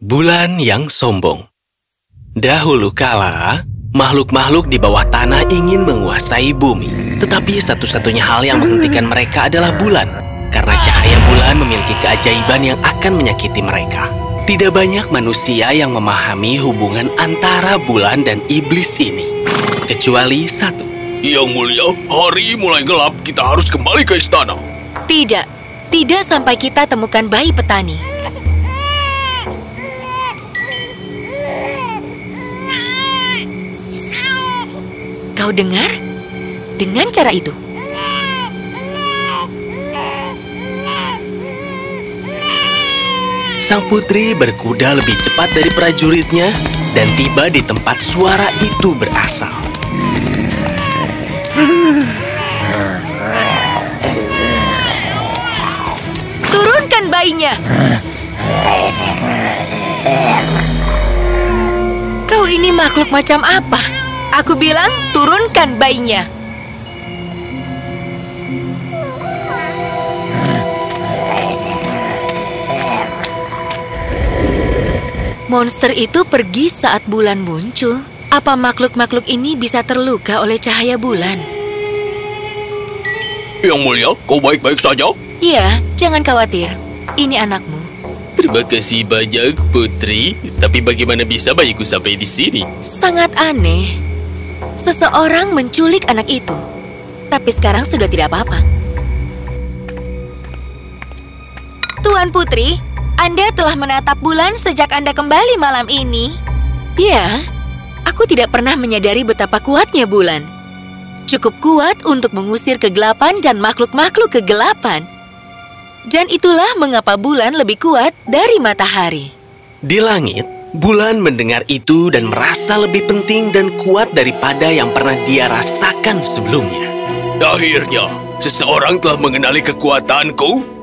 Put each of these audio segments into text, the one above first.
Bulan yang sombong. Dahulu kala, makhluk-makhluk di bawah tanah ingin menguasai bumi. Tetapi satu-satunya hal yang menghentikan mereka adalah bulan. Karena cahaya bulan memiliki keajaiban yang akan menyakiti mereka. Tidak banyak manusia yang memahami hubungan antara bulan dan iblis ini. Kecuali satu. Yang mulia, hari mulai gelap, kita harus kembali ke istana. Tidak sampai kita temukan bayi petani. Kau dengar? Dengan cara itu. Sang putri berkuda lebih cepat dari prajuritnya dan tiba di tempat suara itu berasal. Turunkan bayinya. Kau ini makhluk macam apa? Aku bilang turunkan bayinya. Monster itu pergi saat bulan muncul. Apa makhluk-makhluk ini bisa terluka oleh cahaya bulan? Yang mulia, kau baik-baik saja? Ya, jangan khawatir. Ini anakmu. Terima kasih banyak, Putri. Tapi bagaimana bisa bayiku sampai di sini? Sangat aneh. Seseorang menculik anak itu. Tapi sekarang sudah tidak apa-apa. Tuan Putri, Anda telah menatap bulan sejak Anda kembali malam ini. Ya, aku tidak pernah menyadari betapa kuatnya bulan. Cukup kuat untuk mengusir kegelapan dan makhluk-makhluk kegelapan. Dan itulah mengapa bulan lebih kuat dari matahari. Di langit, bulan mendengar itu dan merasa lebih penting dan kuat daripada yang pernah dia rasakan sebelumnya. Akhirnya, seseorang telah mengenali kekuatanku.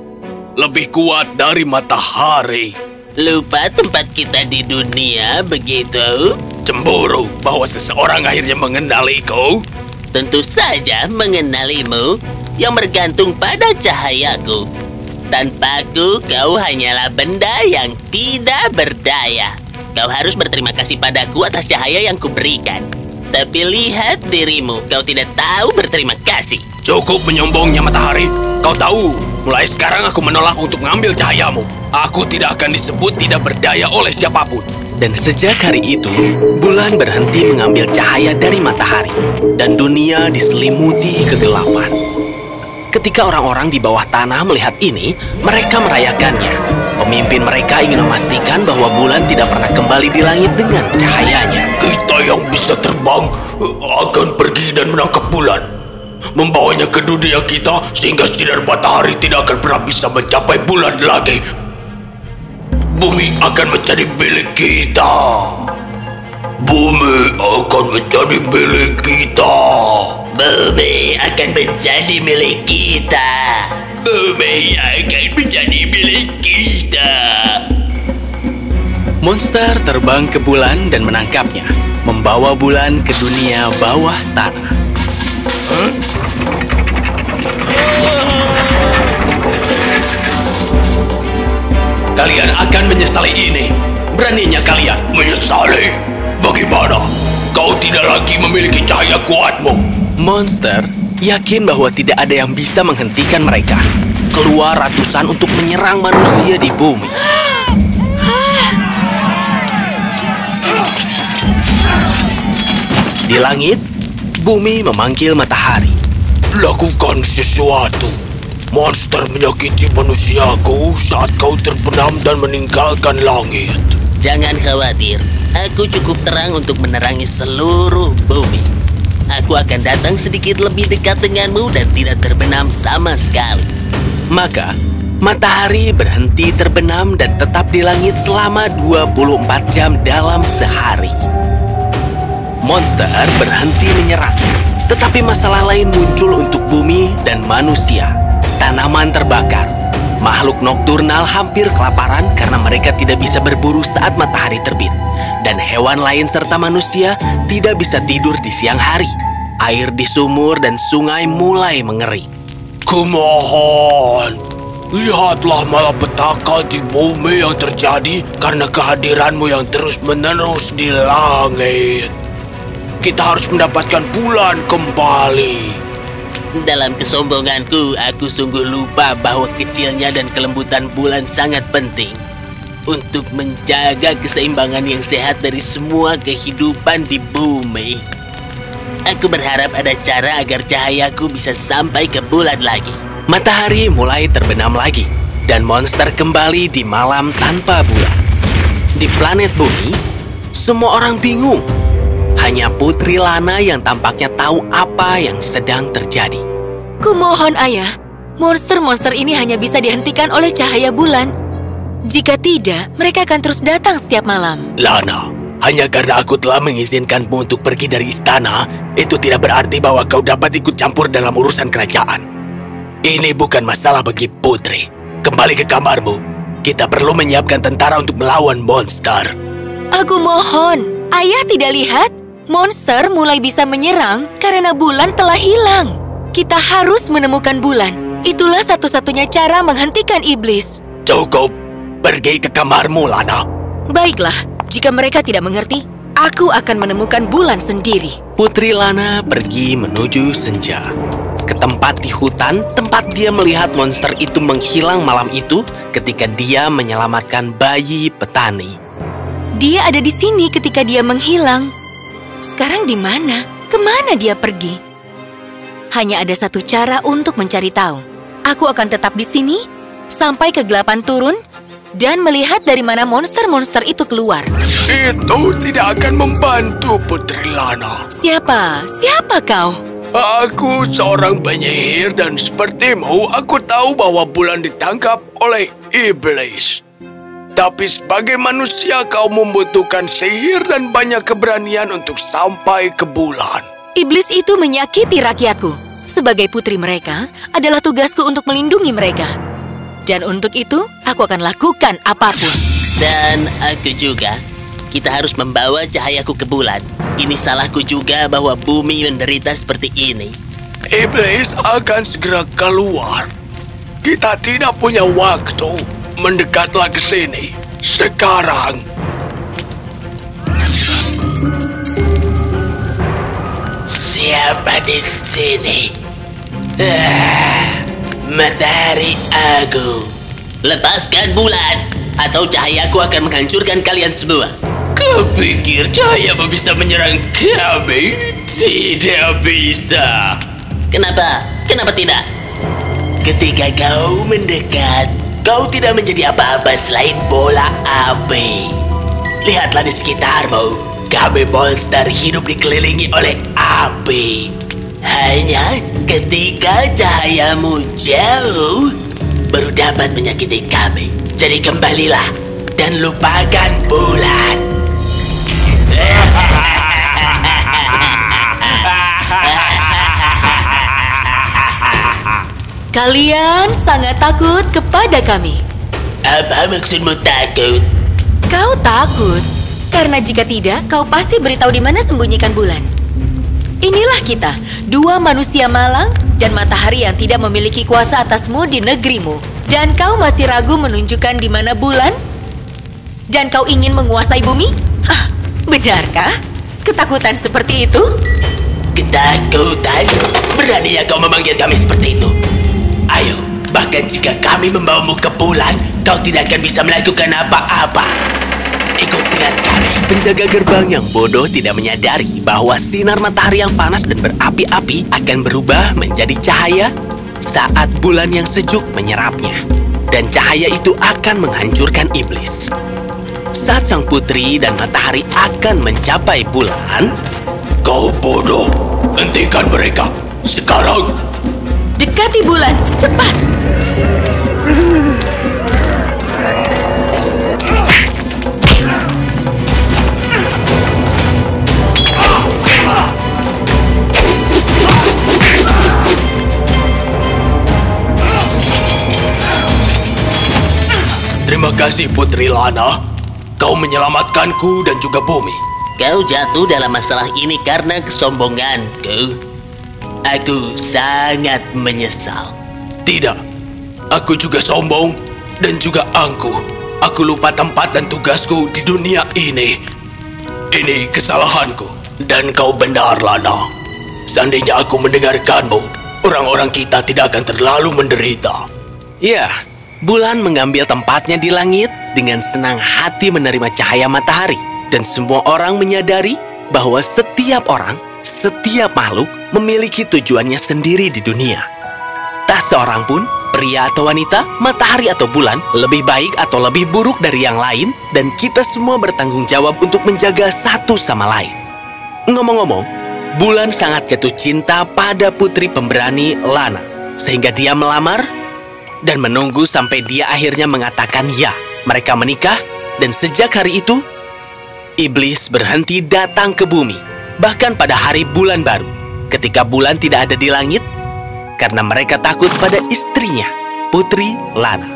Lebih kuat dari matahari. Lupa tempat kita di dunia, begitu? Cemburu bahwa seseorang akhirnya mengenaliku. Tentu saja mengenalimu yang bergantung pada cahayaku. Tanpaku, kau hanyalah benda yang tidak berdaya. Kau harus berterima kasih padaku atas cahaya yang kuberikan. Tapi lihat dirimu, kau tidak tahu berterima kasih. Cukup menyombongnya matahari. Kau tahu, mulai sekarang aku menolak untuk mengambil cahayamu. Aku tidak akan disebut tidak berdaya oleh siapapun. Dan sejak hari itu, bulan berhenti mengambil cahaya dari matahari. Dan dunia diselimuti kegelapan. Ketika orang-orang di bawah tanah melihat ini, mereka merayakannya. Pemimpin mereka ingin memastikan bahwa bulan tidak pernah kembali di langit dengan cahayanya. Kita yang bisa terbang akan pergi dan menangkap bulan. Membawanya ke dunia kita sehingga sinar matahari tidak akan pernah bisa mencapai bulan lagi. Bumi akan menjadi milik kita. Bumi akan menjadi milik kita. Bumi akan menjadi milik kita. Bumi akan menjadi milik kita. Monster terbang ke bulan dan menangkapnya, membawa bulan ke dunia bawah tanah. Kalian akan menyesali ini. Beraninya kalian menyesali? Bagaimana? Kau tidak lagi memiliki cahaya kuatmu. Monster yakin bahwa tidak ada yang bisa menghentikan mereka. Keluar ratusan untuk menyerang manusia di bumi. Di langit, bumi memanggil matahari. Lakukan sesuatu. Monster menyakiti manusiaku saat kau terbenam dan meninggalkan langit. Jangan khawatir, aku cukup terang untuk menerangi seluruh bumi. Aku akan datang sedikit lebih dekat denganmu dan tidak terbenam sama sekali. Maka, matahari berhenti terbenam dan tetap di langit selama 24 jam dalam sehari. Monster berhenti menyerang, tetapi masalah lain muncul untuk bumi dan manusia. Tanaman terbakar. Makhluk nokturnal hampir kelaparan karena mereka tidak bisa berburu saat matahari terbit. Dan hewan lain serta manusia tidak bisa tidur di siang hari. Air di sumur dan sungai mulai mengering. Kumohon, Lihatlah malapetaka di bumi yang terjadi karena kehadiranmu yang terus-menerus di langit. Kita harus mendapatkan bulan kembali. Dalam kesombonganku, aku sungguh lupa bahwa kecilnya dan kelembutan bulan sangat penting untuk menjaga keseimbangan yang sehat dari semua kehidupan di bumi. Aku berharap ada cara agar cahayaku bisa sampai ke bulan lagi. Matahari mulai terbenam lagi, dan monster kembali di malam tanpa bulan. Di planet bumi, semua orang bingung. Hanya Putri Lana yang tampaknya tahu apa yang sedang terjadi. Kumohon ayah, monster-monster ini hanya bisa dihentikan oleh cahaya bulan. Jika tidak, mereka akan terus datang setiap malam. Lana, hanya karena aku telah mengizinkanmu untuk pergi dari istana, itu tidak berarti bahwa kau dapat ikut campur dalam urusan kerajaan. Ini bukan masalah bagi Putri. Kembali ke kamarmu. Kita perlu menyiapkan tentara untuk melawan monster. Aku mohon, ayah tidak lihat? Monster mulai bisa menyerang karena bulan telah hilang. Kita harus menemukan bulan. Itulah satu-satunya cara menghentikan iblis. Cukup. Pergi ke kamarmu, Lana. Baiklah, jika mereka tidak mengerti, aku akan menemukan bulan sendiri. Putri Lana pergi menuju senja. Ke tempat di hutan, tempat dia melihat monster itu menghilang malam itu ketika dia menyelamatkan bayi petani. Dia ada di sini ketika dia menghilang. Sekarang di mana? Kemana dia pergi? Hanya ada satu cara untuk mencari tahu. Aku akan tetap di sini sampai kegelapan turun dan melihat dari mana monster-monster itu keluar. Itu tidak akan membantu, Putri Lana. Siapa? Siapa kau? Aku seorang penyihir dan sepertimu, aku tahu bahwa bulan ditangkap oleh iblis. Tapi sebagai manusia kau membutuhkan sihir dan banyak keberanian untuk sampai ke bulan. Iblis itu menyakiti rakyatku. Sebagai putri mereka, adalah tugasku untuk melindungi mereka. Dan untuk itu, aku akan lakukan apapun. Dan aku juga. Kita harus membawa cahayaku ke bulan. Ini salahku juga bahwa bumi menderita seperti ini. Iblis akan segera keluar. Kita tidak punya waktu. Mendekatlah ke sini. Sekarang. Siapa di sini? Matahari aku. Lepaskan bulan, atau cahayaku akan menghancurkan kalian semua. Kau pikir cahayamu bisa menyerang kami? Tidak bisa. Kenapa? Kenapa tidak? Ketika kau mendekat, kau tidak menjadi apa-apa selain bola api. Lihatlah di sekitarmu. Kami monster hidup dikelilingi oleh api. Hanya ketika cahayamu jauh, baru dapat menyakiti kami. Jadi kembalilah dan lupakan bulan. Kalian sangat takut kepada kami. Apa maksudmu takut? Kau takut karena jika tidak, kau pasti beritahu di mana sembunyikan bulan. Inilah kita, dua manusia malang dan matahari yang tidak memiliki kuasa atasmu di negerimu. Dan kau masih ragu menunjukkan di mana bulan? Dan kau ingin menguasai bumi? Hah, benarkah? Ketakutan seperti itu? Ketakutan? Beraninya kau memanggil kami seperti itu? Ayo, bahkan jika kami membawamu ke bulan, kau tidak akan bisa melakukan apa-apa. Ikut dengan kami. Penjaga gerbang yang bodoh tidak menyadari bahwa sinar matahari yang panas dan berapi-api akan berubah menjadi cahaya saat bulan yang sejuk menyerapnya. Dan cahaya itu akan menghancurkan iblis. Saat sang putri dan matahari akan mencapai bulan, Kau bodoh. Hentikan mereka. Sekarang. Dekati bulan, cepat! Terima kasih Putri Lana. Kau menyelamatkanku dan juga bumi. Kau jatuh dalam masalah ini karena kesombonganku. Aku sangat menyesal. Tidak. Aku juga sombong dan juga angkuh. Aku lupa tempat dan tugasku di dunia ini. Ini kesalahanku. Dan kau benar, Lana. Seandainya aku mendengarkanmu, orang-orang kita tidak akan terlalu menderita. Ya, bulan mengambil tempatnya di langit dengan senang hati menerima cahaya matahari. Dan semua orang menyadari bahwa setiap orang, setiap makhluk memiliki tujuannya sendiri di dunia. Tak seorang pun, pria atau wanita, matahari atau bulan, lebih baik atau lebih buruk dari yang lain, dan kita semua bertanggung jawab untuk menjaga satu sama lain. Ngomong-ngomong, bulan sangat jatuh cinta pada putri pemberani Lana, sehingga dia melamar dan menunggu sampai dia akhirnya mengatakan ya. Mereka menikah, dan sejak hari itu, iblis berhenti datang ke bumi, bahkan pada hari bulan baru, ketika bulan tidak ada di langit, karena mereka takut pada istrinya, Putri Lana.